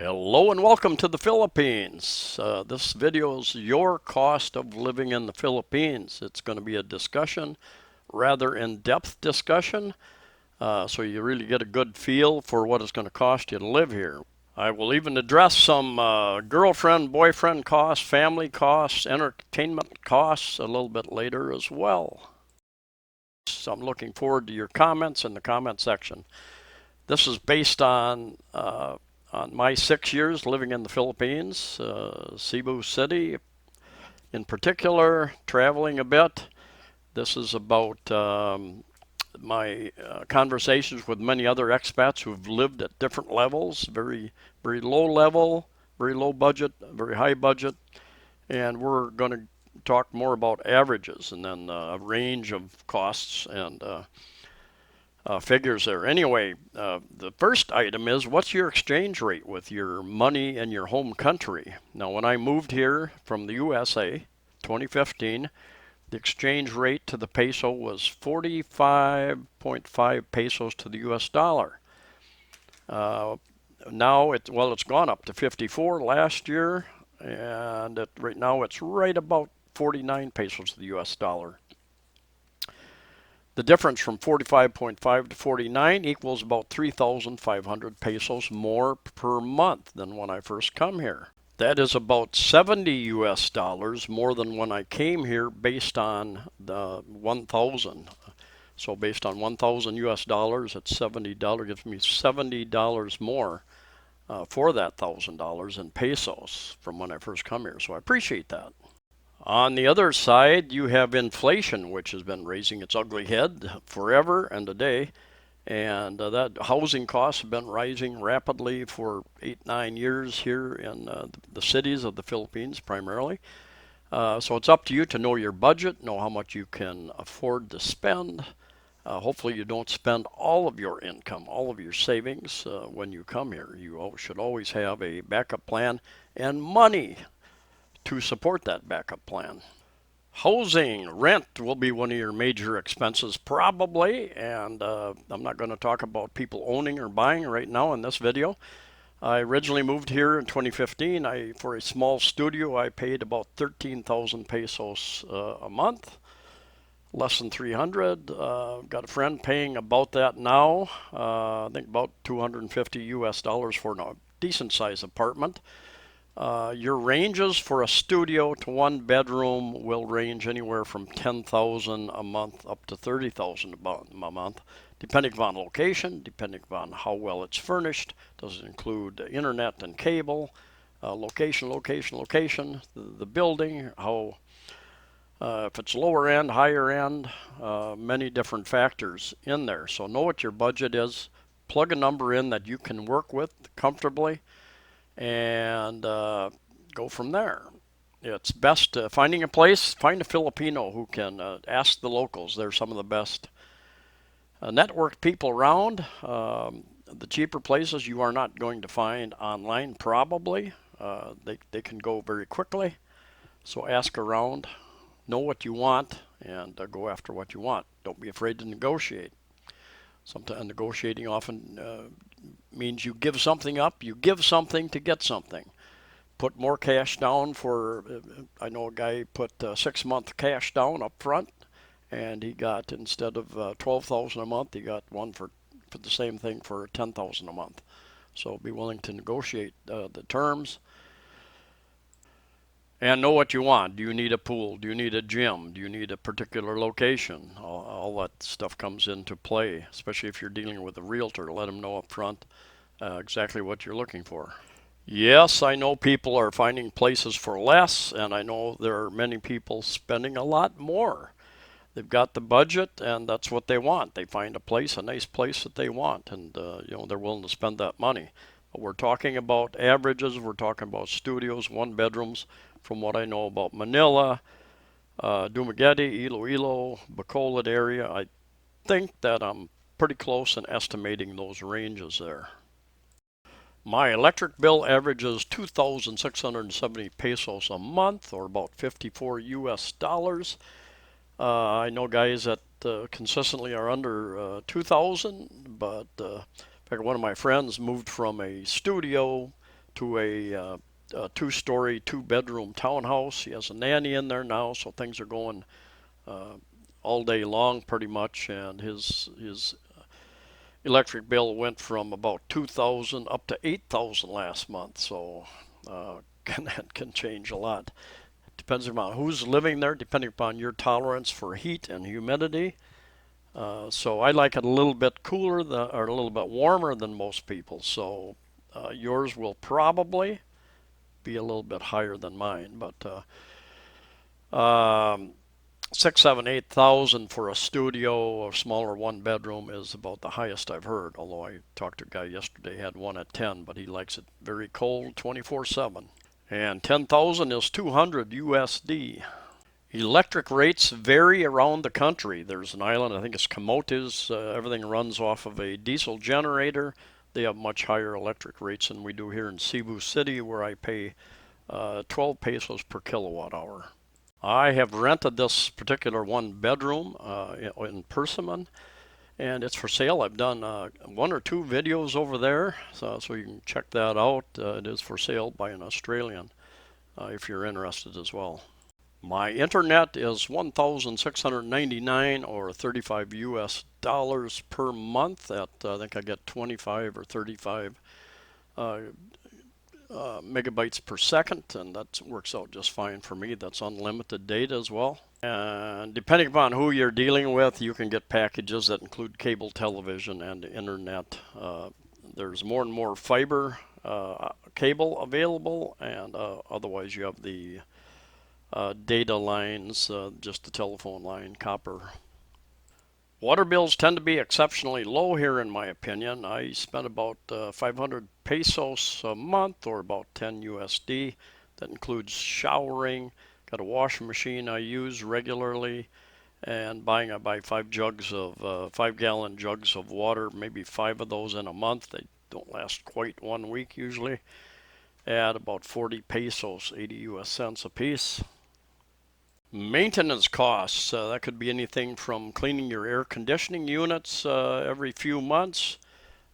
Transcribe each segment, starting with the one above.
Hello and welcome to the Philippines. This video is your cost of living in the Philippines. It's going to be a discussion, rather in-depth discussion, so you really get a good feel for what it's going to cost you to live here. I will even address some girlfriend, boyfriend costs, family costs, entertainment costs a little bit later as well. So I'm looking forward to your comments in the comment section. This is based on my 6 years living in the Philippines, Cebu City in particular, traveling a bit. This is about my conversations with many other expats who've lived at different levels, very, very low level, very low budget, very high budget, and we're going to talk more about averages and then a range of costs and figures there. Anyway, the first item is what's your exchange rate with your money in your home country? Now, when I moved here from the USA, 2015, the exchange rate to the peso was 45.5 pesos to the US dollar. Now it's gone up to 54 last year, and right now it's right about 49 pesos to the US dollar. The difference from 45.5 to 49 equals about 3,500 pesos more per month than when I first come here. That is about 70 US dollars more than when I came here based on the 1,000. So based on 1,000 US dollars, it's $70, gives me $70 more for that $1,000 in pesos from when I first come here. So I appreciate that. On the other side, you have inflation, which has been raising its ugly head forever and a day. And that housing costs have been rising rapidly for 8-9 years here in the cities of the Philippines primarily. So it's up to you to know your budget, know how much you can afford to spend. Hopefully you don't spend all of your income, all of your savings when you come here. You should always have a backup plan and money to support that backup plan. Housing, rent will be one of your major expenses probably, and I'm not going to talk about people owning or buying right now in this video. I originally moved here in 2015. For a small studio, I paid about 13,000 pesos a month, less than 300. Got a friend paying about that now. I think about 250 US dollars for a decent sized apartment. Your ranges for a studio to one bedroom will range anywhere from 10,000 a month up to 30,000 a month, depending upon location, depending upon how well it's furnished. Does it include internet and cable, location, the building, how if it's lower end, higher end, many different factors in there. So know what your budget is, plug a number in that you can work with comfortably, and go from there. It's best finding a place, find a Filipino who can ask the locals. They're some of the best networked people around. The cheaper places you are not going to find online probably. They can go very quickly. So ask around, know what you want, and go after what you want. Don't be afraid to negotiate. Sometimes negotiating often means you give something up, you give something to get something. Put more cash down for, I know a guy put 6 month cash down up front, and he got, instead of 12,000 a month, he got one for the same thing for 10,000 a month. So be willing to negotiate the terms. And know what you want. Do you need a pool? Do you need a gym? Do you need a particular location? All that stuff comes into play, especially if you're dealing with a realtor. Let them know up front exactly what you're looking for. Yes, I know people are finding places for less, and I know there are many people spending a lot more. They've got the budget, and that's what they want. They find a place, a nice place that they want, and they're willing to spend that money. But we're talking about averages. We're talking about studios, one bedrooms. From what I know about Manila, Dumaguete, Iloilo, Bacolod area, I think that I'm pretty close in estimating those ranges there. My electric bill averages 2,670 pesos a month, or about 54 US dollars. I know guys that consistently are under 2,000, but in fact, one of my friends moved from a studio to a two-story, two-bedroom townhouse. He has a nanny in there now, so things are going uh, all day long pretty much. And his electric bill went from about 2,000 up to 8,000 last month. So that can change a lot. Depends upon who's living there, depending upon your tolerance for heat and humidity. So I like it a little bit cooler or a little bit warmer than most people. So yours will probably be a little bit higher than mine, but 6, 7, 8,000 for a studio or smaller one bedroom is about the highest I've heard. Although I talked to a guy yesterday, had one at 10, but he likes it very cold, 24/7. And 10,000 is 200 USD. Electric rates vary around the country. There's an island, I think it's Camotes. Everything runs off of a diesel generator. They have much higher electric rates than we do here in Cebu City, where I pay 12 pesos per kilowatt hour. I have rented this particular one bedroom in Persimmon, and it's for sale. I've done one or two videos over there, so you can check that out. It is for sale by an Australian if you're interested as well. My internet is 1,699 or 35 US dollars per month. I think I get 25 or 35 megabytes per second, and that works out just fine for me. That's unlimited data as well. And depending upon who you're dealing with, you can get packages that include cable television and internet. There's more and more fiber cable available, and otherwise you have the data lines, just the telephone line, copper. Water bills tend to be exceptionally low here, in my opinion. I spend about 500 pesos a month, or about 10 USD. That includes showering, got a washing machine I use regularly, and I buy 5-gallon jugs of water, maybe 5 of those in a month. They don't last quite 1 week usually. At about 40 pesos, 80 US cents a piece. Maintenance costs, that could be anything from cleaning your air conditioning units every few months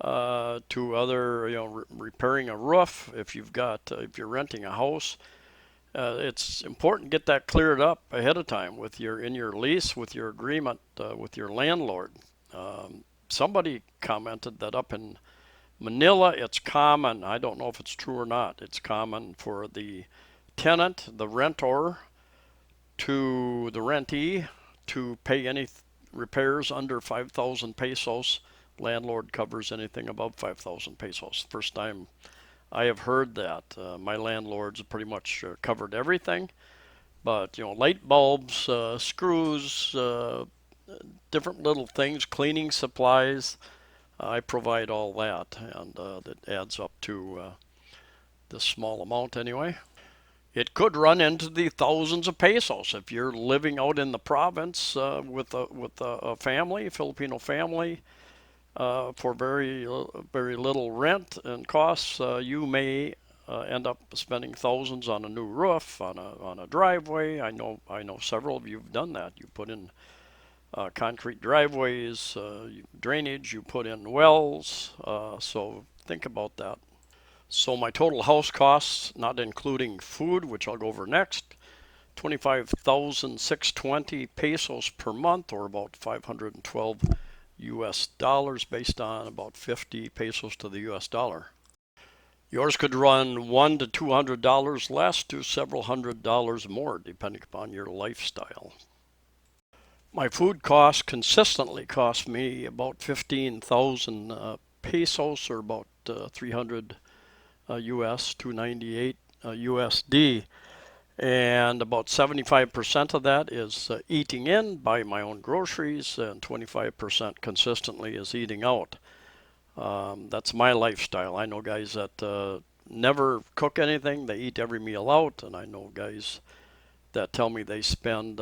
to other, repairing a roof. If you're renting a house, it's important to get that cleared up ahead of time in your lease, with your agreement with your landlord. Somebody commented that up in Manila, it's common. I don't know if it's true or not. It's common for the tenant, the rentor, to the rentee to pay any repairs under 5,000 pesos. Landlord covers anything above 5,000 pesos. First time I have heard that. My landlord's pretty much covered everything, but light bulbs, screws, different little things, cleaning supplies, I provide all that, and that adds up to this small amount anyway. It could run into the thousands of pesos if you're living out in the province with a family, a Filipino family, for very little rent and costs. You may end up spending thousands on a new roof, on a driveway. I know several of you have done that. You put in concrete driveways, drainage. You put in wells. So think about that. So my total house costs, not including food, which I'll go over next, 25,620 pesos per month, or about 512 US dollars, based on about 50 pesos to the US dollar. Yours could run $100 to $200 less to several $100s more, depending upon your lifestyle. My food costs consistently cost me about 15,000 pesos, or about 300 US, 298 USD, and about 75% of that is eating in, buying my own groceries, and 25% consistently is eating out. That's my lifestyle. I know guys that never cook anything, they eat every meal out, and I know guys that tell me they spend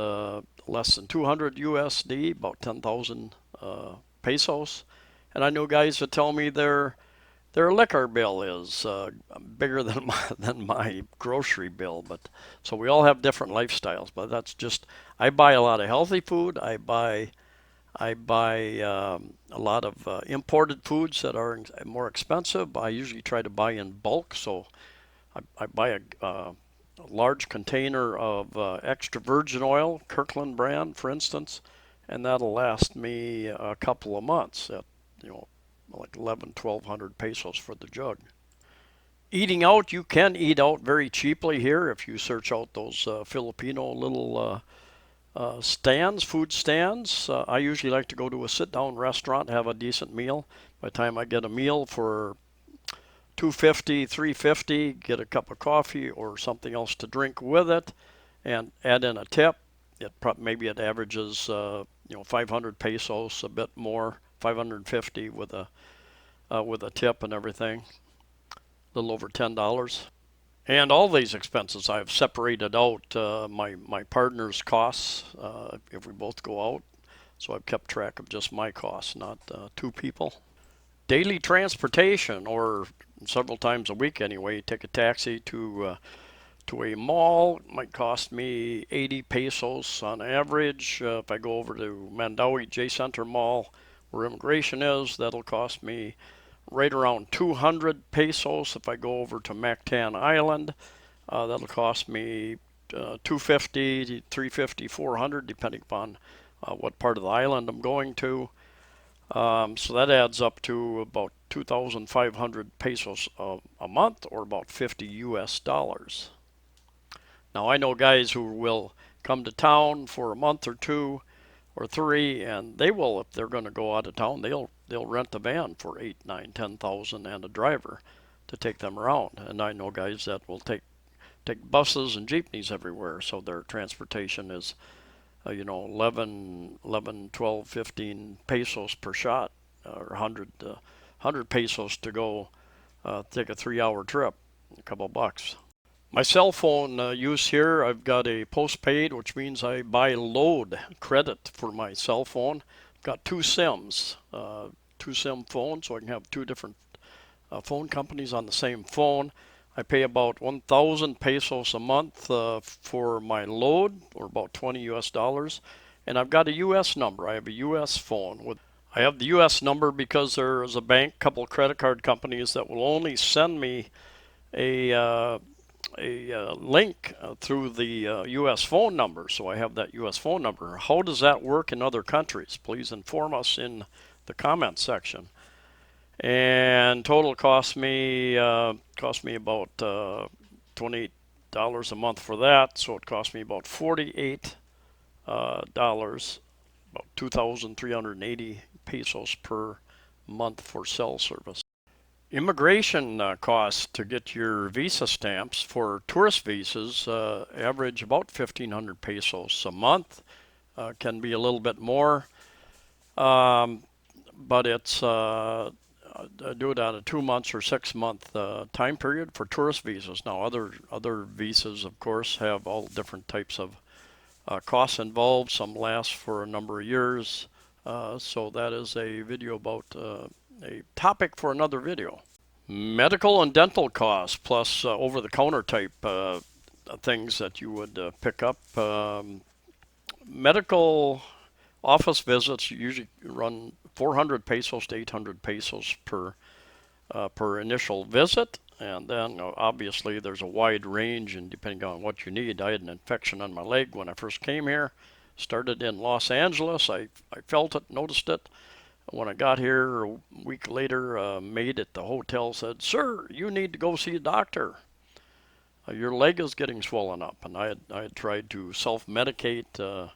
less than 200 USD, about 10,000 pesos, and I know guys that tell me their liquor bill is bigger than my grocery bill. But so we all have different lifestyles. But that's just, I buy a lot of healthy food. I buy a lot of imported foods that are more expensive. I usually try to buy in bulk, so I buy a large container of extra virgin oil, Kirkland brand, for instance, and that'll last me a couple of months at, you know, like 1200 pesos for the jug. Eating out, you can eat out very cheaply here if you search out those Filipino little stands, food stands. I usually like to go to a sit-down restaurant, have a decent meal. By the time I get a meal for 250, 350, get a cup of coffee or something else to drink with it, and add in a tip. Maybe it averages 500 pesos, a bit more, 550 with a tip and everything, a little over $10. And all these expenses I've separated out my partner's costs if we both go out. So I've kept track of just my costs, not two people. Daily transportation, or several times a week anyway, take a taxi to a mall. It might cost me 80 pesos on average. If I go over to Mandawi J Center Mall, where immigration is, that'll cost me right around 200 pesos. If I go over to Mactan Island, that'll cost me 250, 350, 400, depending upon what part of the island I'm going to. So that adds up to about 2,500 pesos a month, or about 50 US dollars. Now I know guys who will come to town for a month or two or three, and they will, if they're going to go out of town, they'll rent a van for 8, 9, 10,000 and a driver to take them around. And I know guys that will take buses and jeepneys everywhere, so their transportation is 11, 12, 15 pesos per shot, or 100 pesos to go take a 3-hour trip, a couple bucks. My cell phone use here, I've got a postpaid, which means I buy load credit for my cell phone. I've got two SIMs, two SIM phones, so I can have two different phone companies on the same phone. I pay about 1,000 pesos a month for my load, or about 20 US dollars. And I've got a US number. I have a US phone. I have the US number because there is a couple credit card companies that will only send me a link through the US phone number. So I have that US phone number. How does that work in other countries? Please inform us in the comments section. And total cost me about $28 a month for that. So it cost me about $48, about 2,380 pesos per month for cell service. Immigration costs to get your visa stamps for tourist visas average about 1,500 pesos a month. Can be a little bit more, but it's do it at a 2 months or 6 month time period for tourist visas. Now other visas, of course, have all different types of costs involved. Some last for a number of years. So that is a video about a topic for another video. Medical and dental costs, plus over-the-counter type things that you would pick up. Medical office visits usually run 400 pesos to 800 pesos per initial visit, and then obviously there's a wide range, and depending on what you need. I had an infection on my leg when I first came here. Started in Los Angeles. I felt it, noticed it. When I got here a week later, a maid at the hotel said, "Sir, you need to go see a doctor. Your leg is getting swollen up." And I had tried to self-medicate.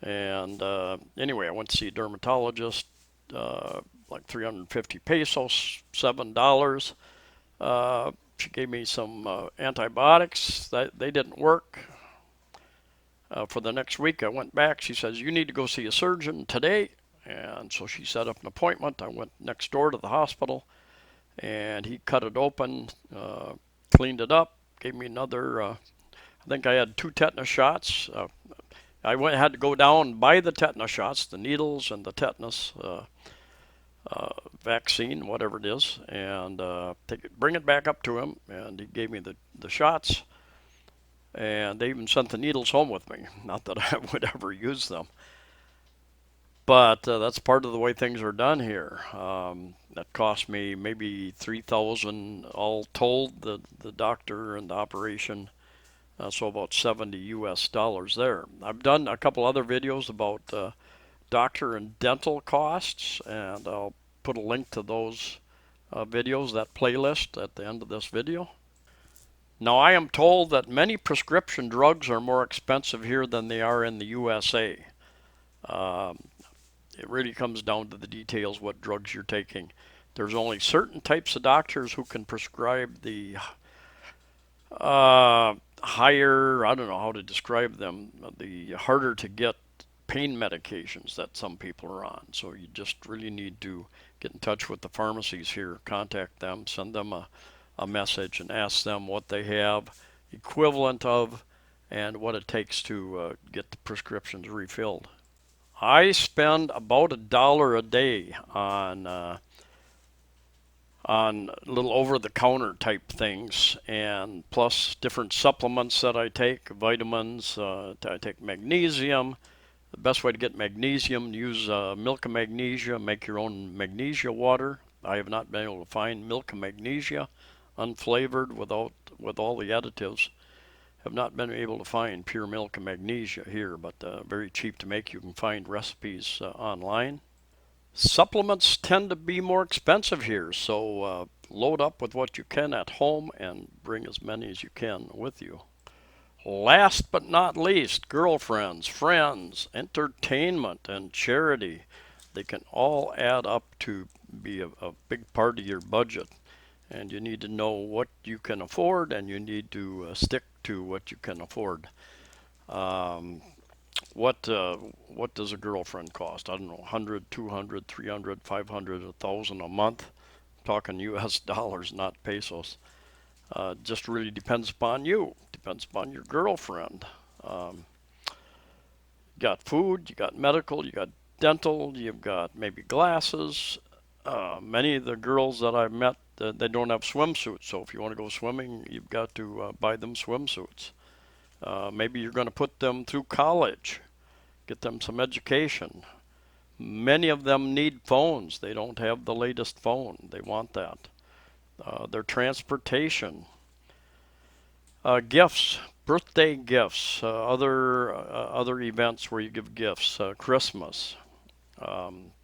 Anyway, I went to see a dermatologist, like 350 pesos, $7. She gave me some antibiotics. They didn't work. For the next week, I went back. She says, "You need to go see a surgeon today." And so she set up an appointment. I went next door to the hospital, and he cut it open, cleaned it up, gave me another, I think I had 2 tetanus shots. I had to go down and buy the tetanus shots, the needles and the tetanus vaccine, whatever it is, and bring it back up to him, and he gave me the shots, and they even sent the needles home with me. Not that I would ever use them. But that's part of the way things are done here. That cost me maybe 3,000 all told, the doctor and the operation. So about 70 US dollars there. I've done a couple other videos about doctor and dental costs, and I'll put a link to those videos, that playlist, at the end of this video. Now, I am told that many prescription drugs are more expensive here than they are in the USA. Um, it really comes down to the details what drugs you're taking. There's only certain types of doctors who can prescribe the higher, I don't know how to describe them, the harder to get pain medications that some people are on. So you just really need to get in touch with the pharmacies here, contact them, send them a message, and ask them what they have equivalent of and what it takes to get the prescriptions refilled. I spend about $1 a day on little over-the-counter type things, and plus different supplements that I take, vitamins. I take magnesium. The best way to get magnesium, use milk of magnesia, make your own magnesia water. I have not been able to find milk of magnesia unflavored with all the additives. Have not been able to find pure milk of magnesia here, but very cheap to make. You can find recipes online. Supplements tend to be more expensive here, so load up with what you can at home and bring as many as you can with you. Last but not least, girlfriends, friends, entertainment, and charity. They can all add up to be a big part of your budget. And you need to know what you can afford, and you need to stick to what you can afford. Um, what does a girlfriend cost? I don't know, 100, 200, 300, 500, 1,000 a month. I'm talking US dollars, not pesos. Just really depends upon you. Depends upon your girlfriend. Um, you got food, you got medical, you got dental, you've got maybe glasses. Many of the girls that I've met, they don't have swimsuits. So if you want to go swimming, you've got to buy them swimsuits. Maybe you're going to put them through college, get them some education. Many of them need phones. They don't have the latest phone. They want that. Their transportation, gifts, birthday gifts, other events where you give gifts, Christmas,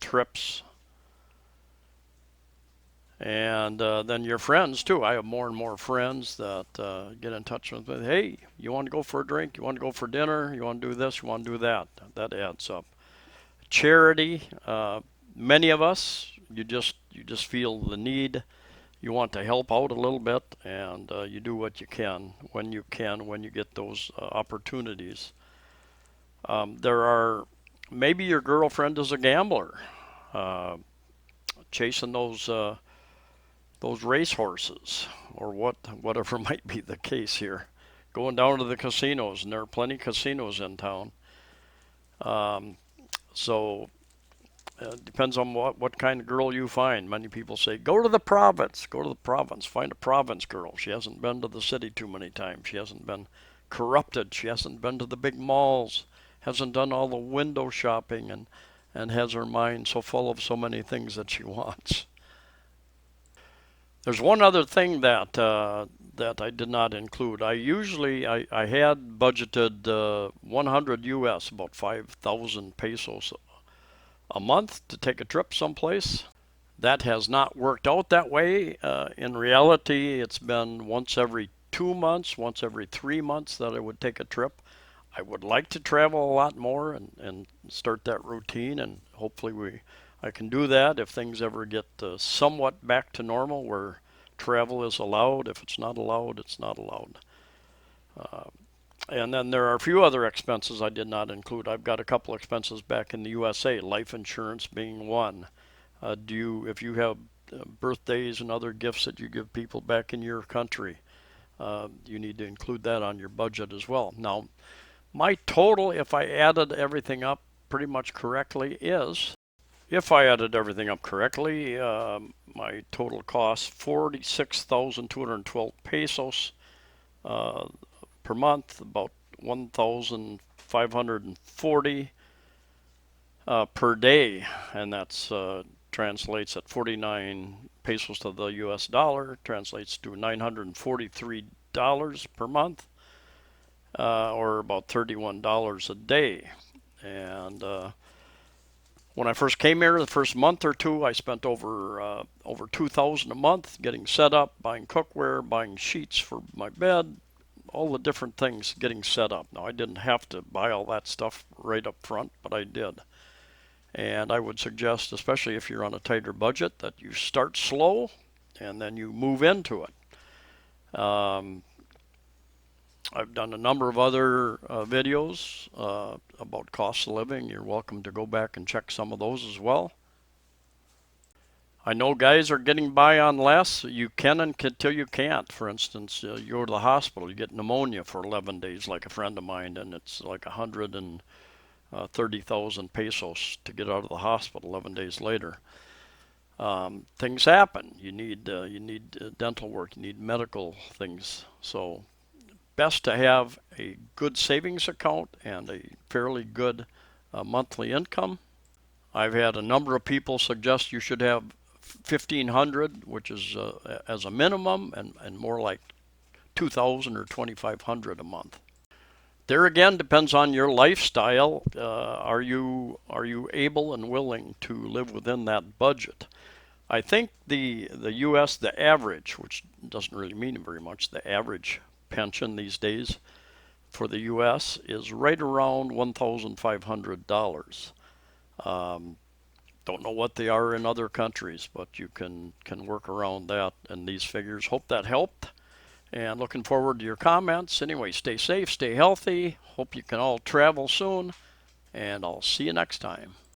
trips, and then your friends too. I have more and more friends that get in touch with me. Hey, you want to go for a drink? You want to go for dinner? You want to do this? You want to do that? That adds up. Charity. Many of us, you just feel the need. You want to help out a little bit, and you do what you can, when you get those opportunities. There are maybe your girlfriend is a gambler, uh, chasing those racehorses, or whatever might be the case here. Going down to the casinos, and there are plenty of casinos in town. Um, so depends on what kind of girl you find. Many people say, go to the province, go to the province, find a province girl. She hasn't been to the city too many times. She hasn't been corrupted. She hasn't been to the big malls, hasn't done all the window shopping, and has her mind so full of so many things that she wants. There's one other thing that I did not include. I had budgeted 100 US, about 5,000 pesos a month to take a trip someplace. That has not worked out that way. In reality, it's been once every 2 months, once every 3 months that I would take a trip. I would like to travel a lot more and start that routine, and hopefully I can do that if things ever get somewhat back to normal where travel is allowed. If it's not allowed, it's not allowed. Uh, and then there are a few other expenses I did not include. I've got a couple expenses back in the USA, life insurance being one. If you have birthdays and other gifts that you give people back in your country, you need to include that on your budget as well. Now, my total, if I added everything up pretty much correctly, if I added everything up correctly, my total cost 46,212 pesos uh, per month, about 1,540. per day, and that's translates at 49 pesos to the U.S. dollar, translates to $943 per month, or about $31 a day. And when I first came here, the first month or two, I spent over 2,000 a month getting set up, buying cookware, buying sheets for my bed, all the different things getting set up. Now I didn't have to buy all that stuff right up front, but I did. And I would suggest, especially if you're on a tighter budget, that you start slow and then you move into it. I've done a number of other videos about cost of living. You're welcome to go back and check some of those as well. I know guys are getting by on less. You can until you can't. For instance, you go to the hospital, you get pneumonia for 11 days, like a friend of mine, and it's like 130,000 pesos to get out of the hospital 11 days later. Things happen. You need dental work. You need medical things. So best to have a good savings account and a fairly good monthly income. I've had a number of people suggest you should have 1,500, which is as a minimum, and more like 2,000 or 2,500 a month. There again depends on your lifestyle. Are you able and willing to live within that budget? I think the U.S. the average, which doesn't really mean very much, the average pension these days for the U.S. is right around $1,500. Don't know what they are in other countries, but you can work around that and these figures. Hope that helped, and looking forward to your comments. Anyway, stay safe, stay healthy. Hope you can all travel soon, and I'll see you next time.